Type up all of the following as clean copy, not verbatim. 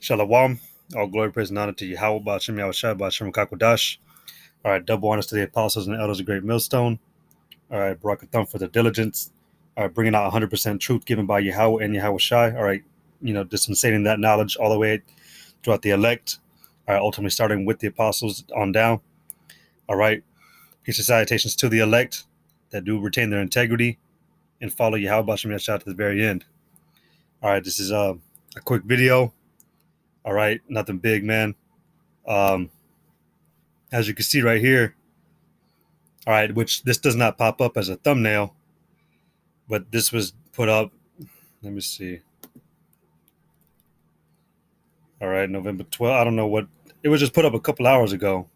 Shalom. All glory, praise, and honor to Yahweh, Ba'ashem Yahushua, Ba'ashem Kakodash. All right, double honors to the apostles and elders of Great Millstone. All right, Barakatham for the diligence. All right, bringing out 100% truth given by Yahweh and Yahweh Shai. All right, dispensating that knowledge all the way throughout the elect. All right, ultimately starting with the apostles on down. All right, peace and salutations to the elect that do retain their integrity and follow Yahweh, Ba'ashem Yahushua to the very end. All right, this is a quick video. All right, nothing big, man. As you can see right here, all right, which this does not pop up as a thumbnail, but this was put up, let me see. All right, November 12th, I don't know what, it was just put up a couple hours ago.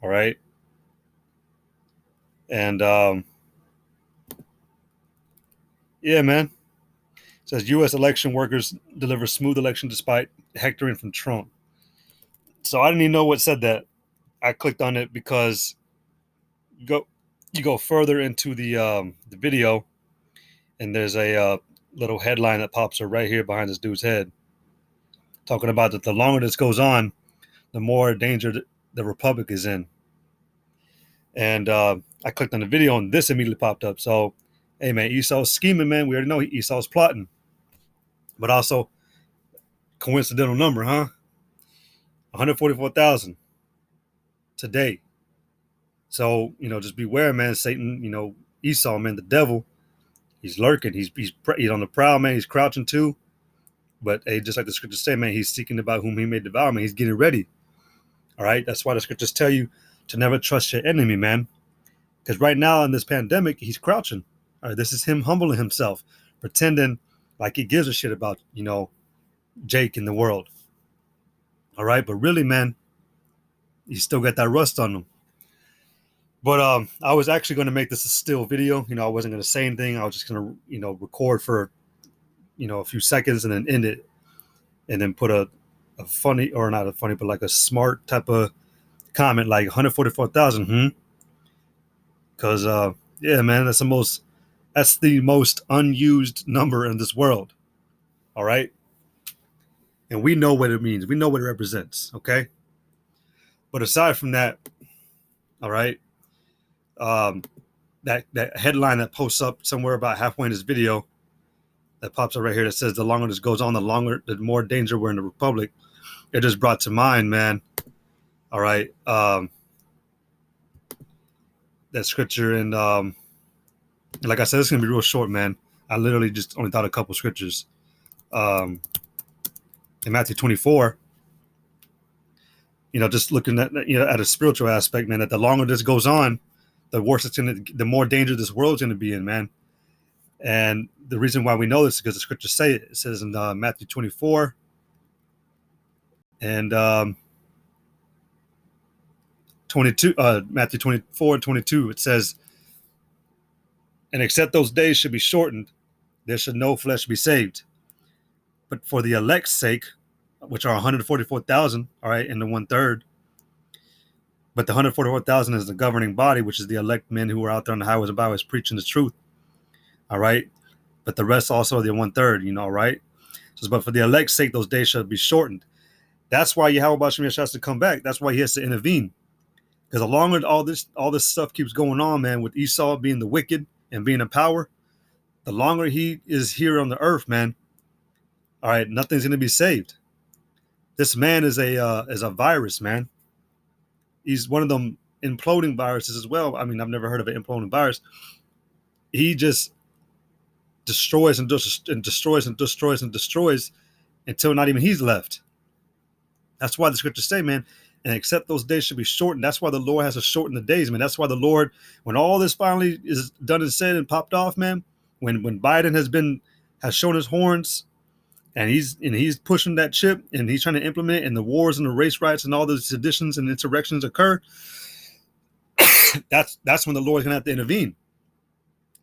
All right. And yeah, man. It says U.S. election workers deliver smooth election despite hectoring from Trump. So I didn't even know what said that. I clicked on it because you go further into the video, and there's a little headline that pops up right here behind this dude's head, talking about that the longer this goes on, the more danger the Republic is in. And I clicked on the video, and this immediately popped up. So, hey, man, Esau's scheming, man. We already know Esau's plotting. But also, coincidental number, huh? 144,000 today. So, just beware, man. Satan, Esau, man, the devil, he's lurking. He's on the prowl, man. He's crouching too. But hey, just like the scriptures say, man, he's seeking about whom he may devour, man. He's getting ready. All right. That's why the scriptures tell you to never trust your enemy, man. Because right now in this pandemic, he's crouching. All right. This is him humbling himself, pretending like he gives a shit about, Jake in the world. All right. But really, man, he's still got that rust on him. But I was actually going to make this a still video. I wasn't going to say anything. I was just going to, record for, a few seconds and then end it, and then put a funny, or not a funny, but like a smart type of comment, like 144,000. Because yeah, man, that's the most unused number in this world. All right. And we know what it means. We know what it represents. Okay. But aside from that, all right, that headline that posts up somewhere about halfway in this video, that pops up right here, that says the longer this goes on, the more danger we're in the Republic. It just brought to mind, man. All right. That scripture, and like I said, it's going to be real short, man. I literally just only thought a couple scriptures. In Matthew 24, just looking at, at a spiritual aspect, man, that the longer this goes on, the worse the more danger this world's going to be in, man. And the reason why we know this is because the scriptures say it. It says in Matthew 24 and 22, Matthew 24 and 22, it says, and except those days should be shortened, there should no flesh be saved. But for the elect's sake, which are 144,000, all right, and the 1/3. But the 144,000 is the governing body, which is the elect men who are out there on the highways and byways preaching the truth. All right. But the rest also are the 1/3, right? So, but for the elect's sake, those days shall be shortened. That's why Yahweh Ba'ashem Yahushua has to come back. That's why he has to intervene. Because the longer all this stuff keeps going on, man, with Esau being the wicked and being in power, the longer he is here on the earth, man, all right, nothing's going to be saved. This man is a virus, man. He's one of them imploding viruses as well. I mean, I've never heard of an imploding virus. He just destroys and destroys and destroys and destroys until not even he's left. That's why the scriptures say, man, and except those days should be shortened. That's why the Lord has to shorten the days, man. That's why the Lord, when all this finally is done and said and popped off, man, when Biden has shown his horns, and he's pushing that chip, and he's trying to implement, and the wars and the race riots and all the seditions and insurrections occur, that's when the Lord's gonna have to intervene.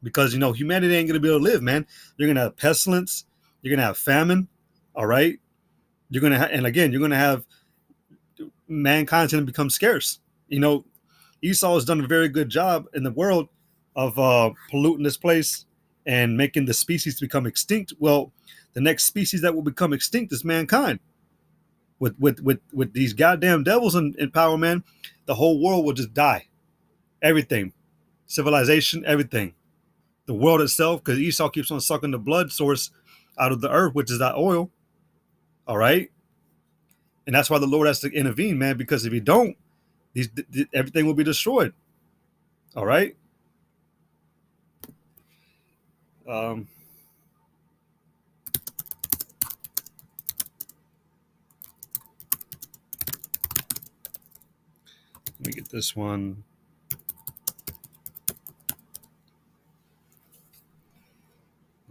Because humanity ain't gonna be able to live, man. You're gonna have pestilence, you're gonna have famine, all right. You're gonna have mankind's gonna become scarce. Esau has done a very good job in the world of polluting this place and making the species become extinct. Well, the next species that will become extinct is mankind. With these goddamn devils in power, man, the whole world will just die. Everything, civilization, everything, the world itself, because Esau keeps on sucking the blood source out of the earth, which is that oil. All right, and that's why the Lord has to intervene, man. Because if he don't, everything will be destroyed. All right. Um, Let me get this one.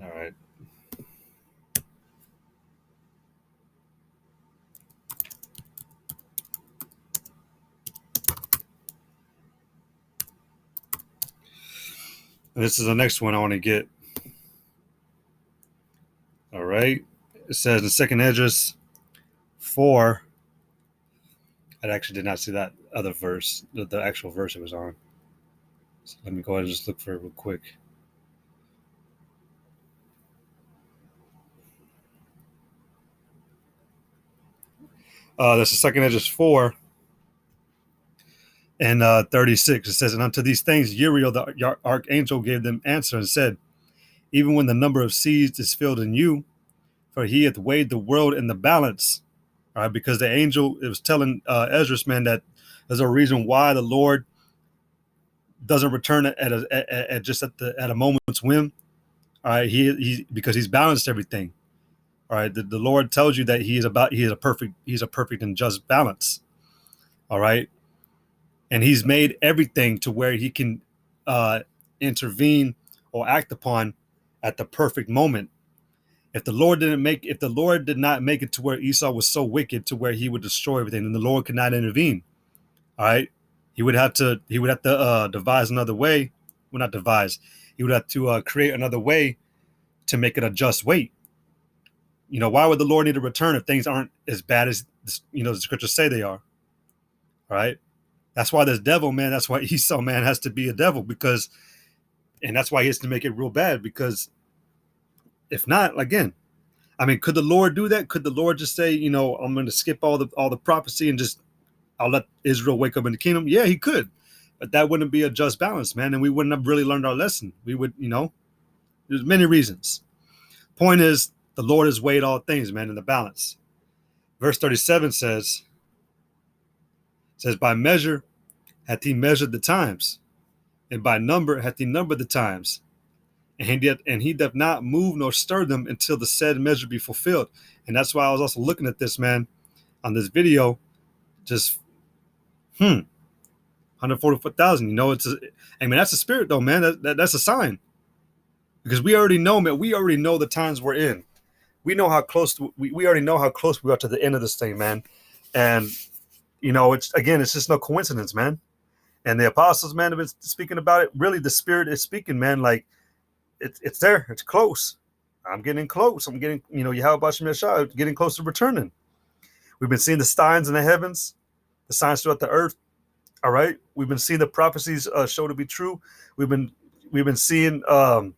All right. And this is the next one I want to get. All right. It says in second Esdras 4. I actually did not see that other verse, the actual verse it was on. So let me go ahead and just look for it real quick. That's the second Esdras 4 and 36. It says, and unto these things Uriel the archangel gave them answer and said, even when the number of seeds is filled in you, for he hath weighed the world in the balance. All right, because the angel, it was telling Esdras, man, that there's a reason why the Lord doesn't return at just at a moment's whim. All right, he because he's balanced everything. All right, the Lord tells you that he is a perfect and just balance. All right, and he's made everything to where he can intervene or act upon at the perfect moment. If the Lord did not make it to where Esau was so wicked to where he would destroy everything, then the Lord could not intervene. All right, he would have to devise another way. Well, not devise. He would have to create another way to make it a just weight. Why would the Lord need to return if things aren't as bad as the scriptures say they are? All right, that's why this devil, man. That's why Esau, man, has to be a devil and that's why he has to make it real bad because if not, again, I mean, could the Lord do that? Could the Lord just say, I'm going to skip all the prophecy and just I'll let Israel wake up in the kingdom? Yeah, he could, but that wouldn't be a just balance, man, and we wouldn't have really learned our lesson. We would, there's many reasons. Point is, the Lord has weighed all things, man, in the balance. Verse 37 says, by measure hath he measured the times, and by number hath he numbered the times. And he doth not move nor stir them until the said measure be fulfilled. And that's why I was also looking at this, man, on this video. Just 144,000. That's a spirit though, man. That's a sign. Because we already know, man. We already know the times we're in. We know how close we already know how close we are to the end of this thing, man. And it's just no coincidence, man. And the apostles, man, have been speaking about it. Really, the Spirit is speaking, man. Like it's there. It's close. I'm getting close. I'm getting, Yahweh Shemeshah getting close to returning. We've been seeing the signs in the heavens, the signs throughout the earth. All right. We've been seeing the prophecies show to be true. We've been seeing both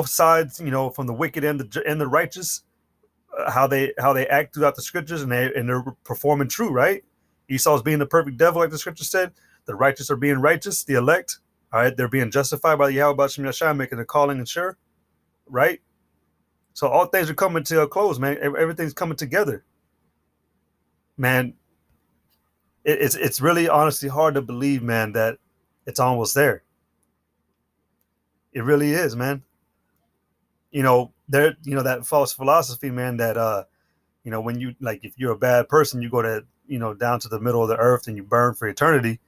sides, from the wicked and the righteous, how they act throughout the scriptures, and they're performing true, right? Esau's being the perfect devil, like the scripture said. The righteous are being righteous, the elect. All right, they're being justified by the Yahweh Shemeshah, making the calling and sure, right? So all things are coming to a close, man. Everything's coming together, man. It's really honestly hard to believe, man, that it's almost there. It really is, man. That false philosophy, man, that when you, like, if you're a bad person, you go to, down to the middle of the earth and you burn for eternity.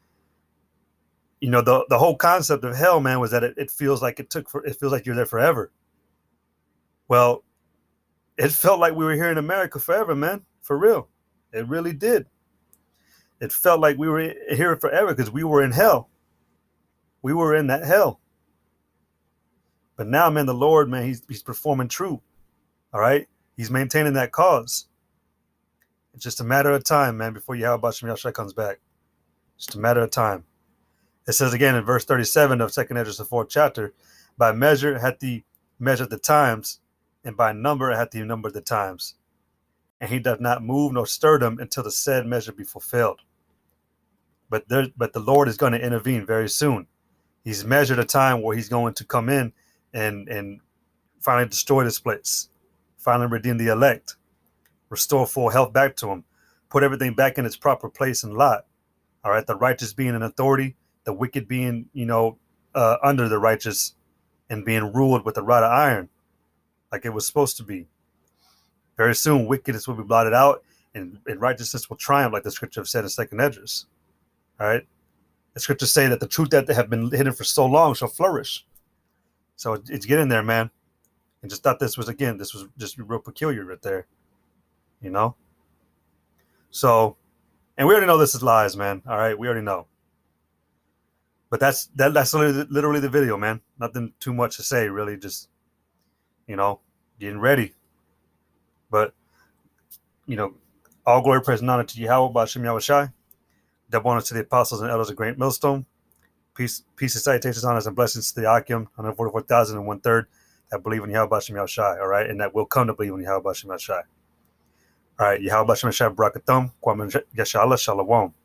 The whole concept of hell, man, was that it feels like it feels like you're there forever. Well, it felt like we were here in America forever, man. For real. It really did. It felt like we were here forever because we were in hell. We were in that hell. But now, man, the Lord, man, he's performing true. All right? He's maintaining that cause. It's just a matter of time, man, before Yahweh Shem Yahshua comes back. Just a matter of time. It says again in verse 37 of 2nd Esdras, the 4th chapter, by measure hath he measured the times, and by number hath he numbered the times. and he does not move nor stir them until the said measure be fulfilled. But the Lord is going to intervene very soon. He's measured a time where he's going to come in and finally destroy this place, finally redeem the elect, restore full health back to them, put everything back in its proper place and lot. All right, the righteous being in authority, the wicked being, under the righteous and being ruled with a rod of iron, like it was supposed to be. Very soon, wickedness will be blotted out, and righteousness will triumph, like the scripture said in Second Esdras. All right, the scriptures say that the truth that have been hidden for so long shall flourish. So it's getting there, man. And just thought this was just real peculiar right there, you know. So, and we already know this is lies, man. All right, we already know. But that's literally the video, man. Nothing too much to say, really. Just, getting ready. But, all glory, praise, and honor to Yahweh, Ba'ashem Yahushai. Double honors to the apostles and elders of Great Millstone. Peace and salutations, honors, and blessings to the Akim, 144,000 and 1/3 that believe in Yahweh Ba'ashem Yahushai, all right? And that will come to believe in Yahweh Ba'ashem Yahushai. All right, Yahweh Ba'ashem Yahushai, Barakathum, Kwam Yashala, Shalom.